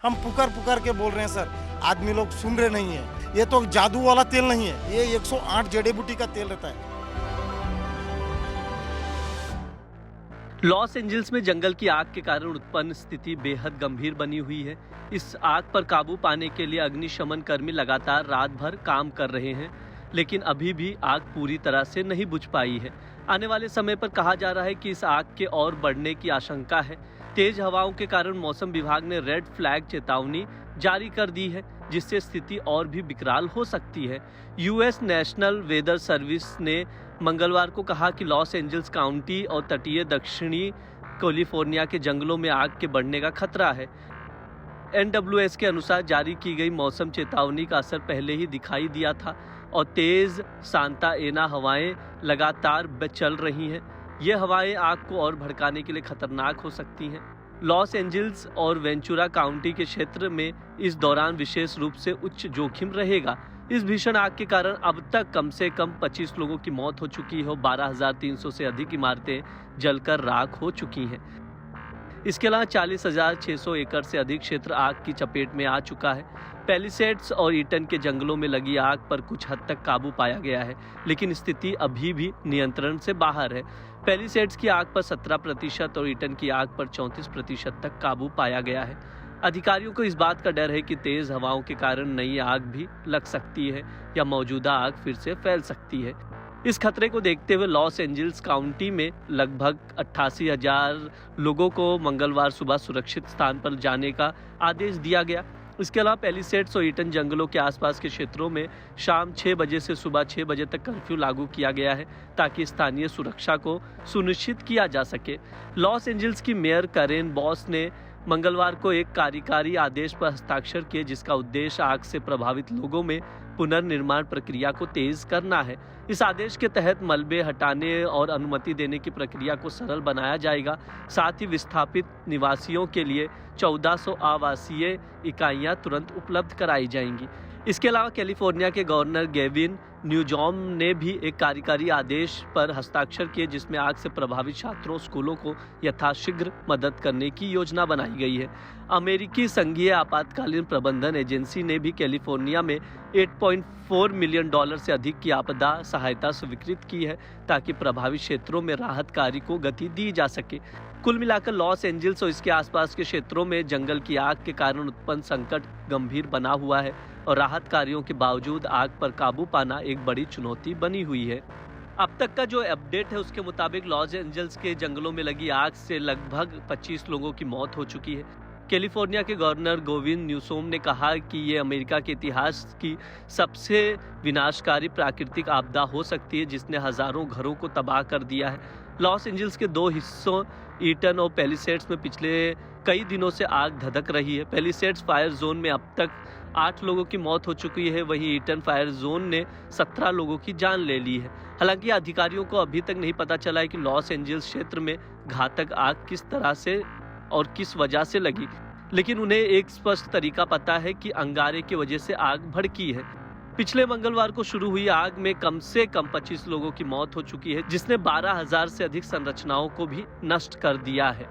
हम पुकार पुकार के बोल रहे हैं सर, आदमी लोग सुन रहे नहीं है। ये तो जादू वाला तेल नहीं है, ये 108 जड़ी बूटी का तेल रहता है। लॉस एंजल्स में जंगल की आग के कारण उत्पन्न स्थिति बेहद गंभीर बनी हुई है। इस आग पर काबू पाने के लिए अग्निशमन कर्मी लगातार रात भर काम कर रहे हैं, लेकिन अभी भी आग पूरी तरह से नहीं बुझ पाई है। आने वाले समय पर कहा जा रहा है कि इस आग के और बढ़ने की आशंका है। तेज हवाओं के कारण मौसम विभाग ने रेड फ्लैग चेतावनी जारी कर दी है, जिससे स्थिति और भी विकराल हो सकती है। यूएस नेशनल वेदर सर्विस ने मंगलवार को कहा कि लॉस एंजल्स काउंटी और तटीय दक्षिणी कैलिफोर्निया के जंगलों में आग के बढ़ने का खतरा है। NWS के अनुसार जारी की गई मौसम चेतावनी का असर पहले ही दिखाई दिया था और तेज सांता एना हवाएं लगातार चल रही हैं। ये हवाएं आग को और भड़काने के लिए खतरनाक हो सकती हैं। लॉस एंजल्स और वेंचुरा काउंटी के क्षेत्र में इस दौरान विशेष रूप से उच्च जोखिम रहेगा। इस भीषण आग के कारण अब तक कम से कम 25 लोगों की मौत हो चुकी है और 12,300 से अधिक इमारतें जलकर राख हो चुकी हैं। इसके अलावा 40,600 एकड़ से अधिक क्षेत्र आग की चपेट में आ चुका है। पैलिसेड्स और ईटन के जंगलों में लगी आग पर कुछ हद तक काबू पाया गया है, लेकिन स्थिति अभी भी नियंत्रण से बाहर है। पैलिसेड्स की आग पर 17% और ईटन की आग पर 34% तक काबू पाया गया है। अधिकारियों को इस बात का डर है कि तेज हवाओं के कारण नई आग भी लग सकती है या मौजूदा आग फिर से फैल सकती है। इस खतरे को देखते हुए लॉस एंजल्स काउंटी में लगभग 88,000 लोगों को मंगलवार सुबह सुरक्षित स्थान पर जाने का आदेश दिया गया। इसके अलावा पैलिसेड्स और ईटन जंगलों के आसपास के क्षेत्रों में शाम 6 बजे से सुबह 6 बजे तक कर्फ्यू लागू किया गया है, ताकि स्थानीय सुरक्षा को सुनिश्चित किया जा सके। लॉस एंजल्स की मेयर कैरेन बॉस ने मंगलवार को एक कार्यकारी आदेश पर हस्ताक्षर किए, जिसका उद्देश्य आग से प्रभावित लोगों में पुनर्निर्माण प्रक्रिया को तेज करना है। इस आदेश के तहत मलबे हटाने और अनुमति देने की प्रक्रिया को सरल बनाया जाएगा। साथ ही विस्थापित निवासियों के लिए 1400 आवासीय इकाइयां तुरंत उपलब्ध कराई जाएंगी। इसके अलावा कैलिफोर्निया के गवर्नर गेविन न्यूजॉम ने भी एक कार्यकारी आदेश पर हस्ताक्षर किए, जिसमें आग से प्रभावित छात्रों स्कूलों को यथाशीघ्र मदद करने की योजना बनाई गई है। अमेरिकी संघीय आपातकालीन प्रबंधन एजेंसी ने भी कैलिफोर्निया में $8.4 मिलियन से अधिक की आपदा सहायता स्वीकृत की है, ताकि प्रभावित क्षेत्रों में राहत कार्य को गति दी जा सके। कुल मिलाकर लॉस एंजल्स और इसके आसपास के क्षेत्रों में जंगल की आग के कारण उत्पन्न संकट गंभीर बना हुआ है और राहत कार्यों के बावजूद आग पर काबू पाना एक बड़ी चुनौती बनी हुई है। अब तक का जो अपडेट है उसके मुताबिक लॉस एंजल्स के जंगलों में लगी आग से लगभग 25 लोगों की मौत हो चुकी है। कैलिफोर्निया के गवर्नर गोविन न्यूसोम ने कहा कि ये अमेरिका के इतिहास की सबसे विनाशकारी प्राकृतिक आपदा हो सकती है, जिसने हजारों घरों को तबाह कर दिया है। लॉस एंजल्स के 2 हिस्सों ईटन और पैलिसेड्स में पिछले कई दिनों से आग धधक रही है। पैलिसेड्स फायर जोन में अब तक 8 लोगों की मौत हो चुकी है, वहीं ईटन फायर जोन ने 17 लोगों की जान ले ली है। हालांकि अधिकारियों को अभी तक नहीं पता चला है कि लॉस एंजल्स क्षेत्र में घातक आग किस तरह से और किस वजह से लगी, लेकिन उन्हें एक स्पष्ट तरीका पता है कि अंगारे की वजह से आग भड़की है। पिछले मंगलवार को शुरू हुई आग में कम से कम 25 लोगों की मौत हो चुकी है, जिसने 12,000 से अधिक संरचनाओं को भी नष्ट कर दिया है।